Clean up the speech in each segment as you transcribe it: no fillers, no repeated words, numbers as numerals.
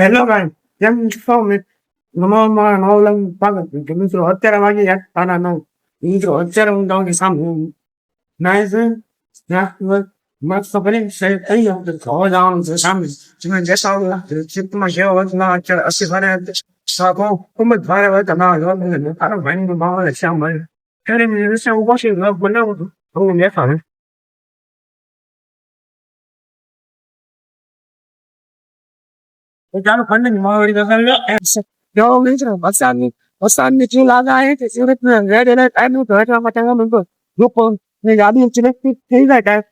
Hello ભાઈ કેમ છો નવામાં નવલંગ પાગત કે મિત્રો અત્યારે વાગી 8:09 મિત્રો અત્યારે હું તમને સામે નાય છે મસ્ત કરી થઈ ગયો તો જવાનું છે સામે તમે જેસા ચિત્તમાં જેવો ના અત્યારે 80 ભારે સાકો ખૂબ જ ભારે હોય ના જોવાનું તારો ભાઈનો માહોલ છે આમ ભાઈ ત્યારે મેં વિશે હું પછી બનાવું છું હું દેખાડું ચાલો ખંડ માવડી દસાડ્યો જો મિત્રો વરસાદની ચૂલ આગાહી છે સુરત રેડ એલર્ટ આવ્યું તો એટલા માટે અમે લોકો ગાડી સિલેક્ટ થઈ જાય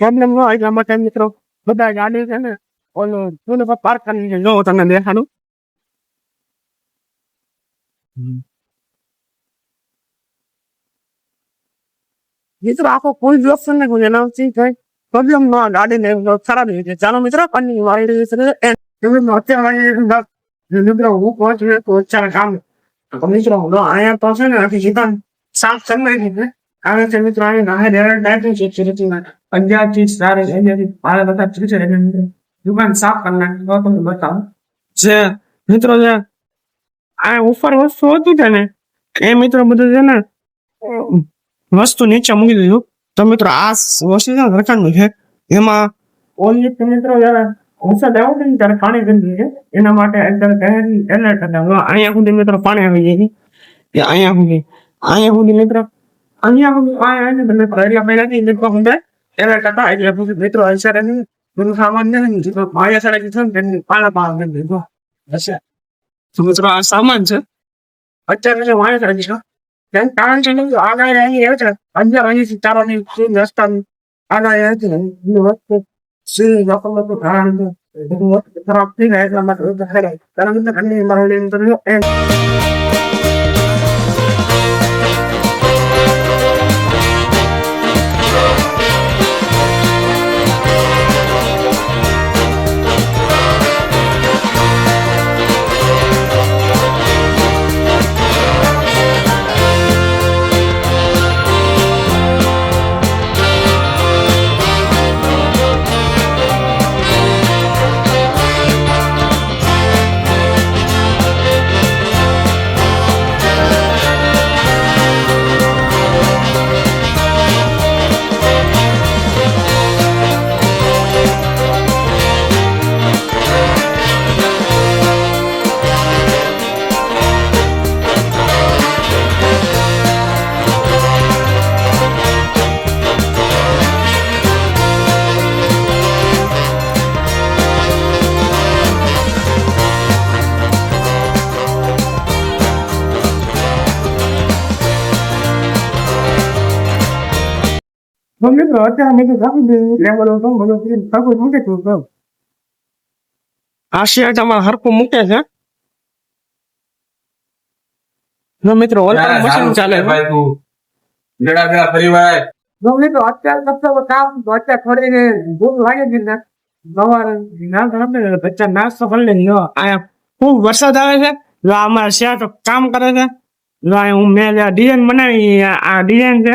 પ્રોબ્લેમ ન હોય એટલા માટે મિત્રો બધા ગાડી છે ને ઓલું ચૂલ પર પાર્ક કરી જો તમને દેખાડું મિત્રો આખો કોઈ ઓપ્શન ને કોઈ એનાઉન્સિંગ થાય પ્રોબ્લેમ ન ગાડી ને ખરાબ થઈ છે ચાલો મિત્રો કન્ટિન્યુ વાળી છે અત્યારે મિત્રો હું પહોંચ્યું તો અત્યારે કામ મિત્રો અહીંયા તો છે ને આખી જીવન સાફ સમય છે કારણ કે મિત્રો અહીં નાહે રેડ ડાયરેક્ટ છે સુરતમાં 11 થી 4 બાર બધા છે દુકાન સાફ કરી નાખી તો તમને બતાવો જે મિત્રો જે આ ઉપર વસ્તુ હતું છે ને એ મિત્રો બધું છે ને વસ્તુ નીચે મૂકી દીધું તો મિત્રો આ વસ્તુ છે રખાડનું છે એમાં ઓલી મિત્રો જરા વરસાદ આવ્યો ને ત્યારે પાણી ગંદી છે એના માટે એલર્ટ હતા અહીંયા સુધી મિત્રો પાણી આવી જાય અહીંયા સુધી મિત્રો એટલા પહેલાથી મિત્રો હું એલર્ટ હતા એટલે મિત્રો અત્યારે બધું સામાન નથી માયા સાડા છે ને પાણી દીધો હશે તો મિત્રો આ સામાન છે અત્યારે માયા સાડા છે કારણ છે આગાહી અહીં એવું છે 11 અહીંથી 4 ની રસ્તા આગાહી હતી ખરાબ થઈ ગયા એટલા માટે મિત્રો અત્યારે મેં કાપી દીધું લેવલ મૂકે છું આ શેર તમારે હરખું મૂકે છે મિત્રો મશીન ચાલે મિત્રો અત્યારે કામ અત્યારે થોડી ભૂખ લાગે છે ને સવારે બચ્ચા નાસ્તો કરી લે અહીંયા ખૂબ વરસાદ આવે છે જો અમારા શેર તો કામ કરે છે જો હું મેં ડિઝાઇન બનાવી આ ડિઝાઇન છે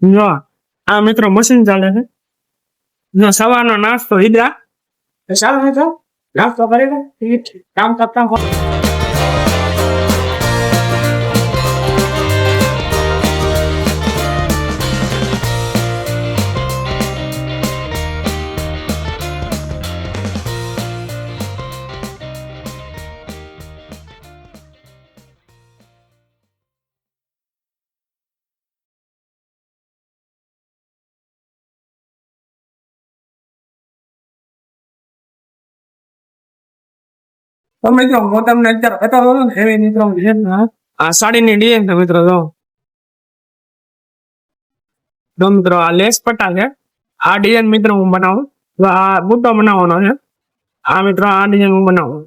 જો આ મિત્રો મશીન ચાલે છે જો સવારનો નાસ્તો ઈદા ચાલો મિત્રો નાસ્તો કરી કામ કરતા તમે જો હું તમને અત્યારે બતાવો ને એવી મિત્રો આ સાડીની ડિઝાઇન છે મિત્રો જો મિત્રો આ લેસ પટ્ટા છે આ ડિઝાઇન મિત્રો હું બનાવું આ બુટ્ટો બનાવવાનો છે આ મિત્રો આ ડિઝાઇન હું બનાવું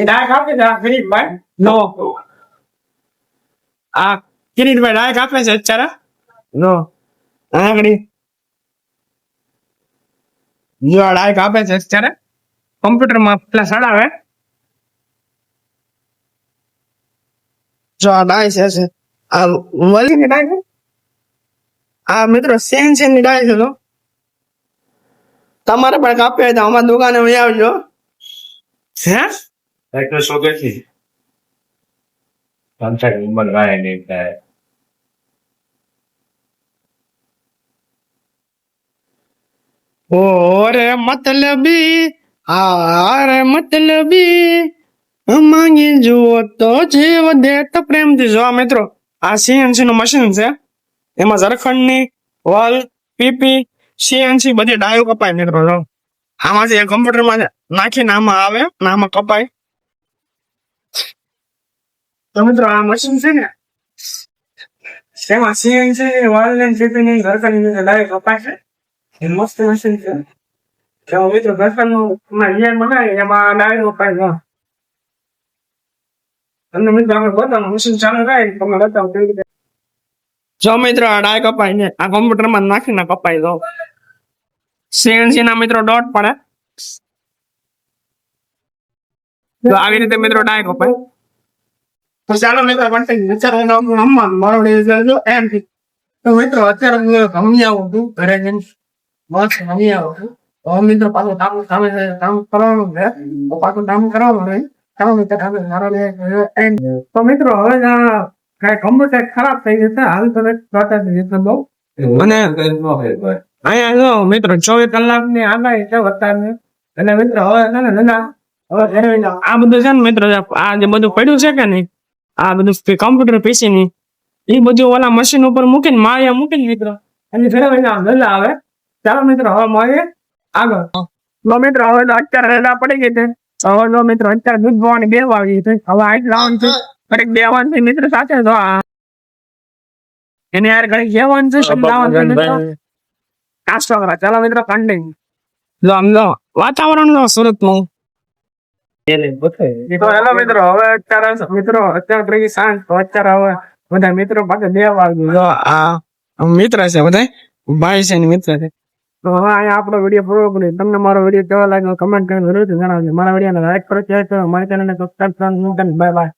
ડાયક આપે છે આ કિરીટભાઈ નો આ કિરીટભાઈ ડાયક આપે છે અત્યારે નો આગળ જો આ ડાયક આપે છે અત્યારે કોમ્પ્યુટરમાં પેલા સડાવે જો આ ડાય છે આ વલીની ડાય છે આ મિત્રો સેન્સર ની ડાય છે તો તમારે પણ કાપે તો અમારી દુકાને વહી આવજો હે Itu suka sih. Sampai umur lain ni kan. ઓરે મતલબી આરે મતલબી માંગી જુઓ તો જીવ દે તો પ્રેમથી જો આ મિત્રો આ સીએનસી નું મશીન છે એમાં ઝરખંડની વલ પીપી સીએનસી બધી ડાયો કપાય મિત્રો જો આમાંથી કમ્પ્યુટરમાં નાખીને આમાં આવે ને આમાં કપાય તો મિત્રો આ મશીન છે ને એમાં સીએનસી વલ ને પીપી ની ઝરખંડની ડાયો કપાય છે એ મસ્ત મશીન છે જો મિત્રો ઝરખંડનું રિયલ બનાવે એમાં ડાયો કપાય છે તમને મિત્રો આપણે બતાવો મશીન ચાલુ થાય તમને બતાવો કેવી રીતે જો મિત્રો આ ડાય કપાય ને આ કોમ્પ્યુટરમાં નાખીને કપાય દો સીએનસી ના મિત્રો ડોટ પડે તો આવી રીતે મિત્રો ડાય કપાય તો ચાલો મિત્રો કન્ટિન્યુ અત્યારે રમવાનું મારો જો એમ તો મિત્રો અત્યારે હું રમી આવું છું ઘરે જઈને બસ રમી આવું છું તો મિત્રો પાછું કામ કરવાનું છે તો પાછું કામ કરવાનું રહે તો મિત્રો હવે કઈ કમ્પ્યુટર ખરાબ થઈ જશે હાલ તો બહુ અને અહીંયા જો મિત્રો 24 કલાકની આગાહી છે વરસાદની એટલે મિત્રો હવે છે ને હવે આ બધું છે ને મિત્રો આ જે બધું પડ્યું છે કે નહીં આ બધું કમ્પ્યુટર પીસી ની એ બધું ઓલા મશીન ઉપર મૂકીને માળિયા મૂકીને મિત્રો એની ફેરવીને રજા આવે ચાલો મિત્રો હવે મળીએ આગળ તો મિત્રો હવે તો અત્યારે રજા પડી ગઈ છે હવે જો મિત્રો અત્યારે દૂધ ભવાની 2 વાગી છે હવે આઠ લાવવાનું છે ઘડીક બેવાનું છે મિત્રો સાથે જો એને યાર ઘડીક બેવાનું છે સમજાવવાનું છે મિત્રો નાસ્તો કરા ચાલો મિત્રો કન્ટિન્યુ જો આમ જો વાતાવરણ જો સુરત નું તો હેલો મિત્રો હવે અત્યારે થઈ સાંજ તો અત્યારે હવે બધા મિત્રો પાસે 2 વાગ્યું જો આ મિત્ર છે બધા ભાઈ છે ને મિત્ર છે તો હવે અહીંયા આપણો વિડીયો પૂરો કરીએ તમને મારો વિડીયો કેવો લાગ્યો કમેન્ટ કરીને જરૂરથી જણાવજો મારા વિડીયોને લાઈક કરો શેર કરો મારી ચેનલને સબસ્ક્રાઇબ કરો બાય બાય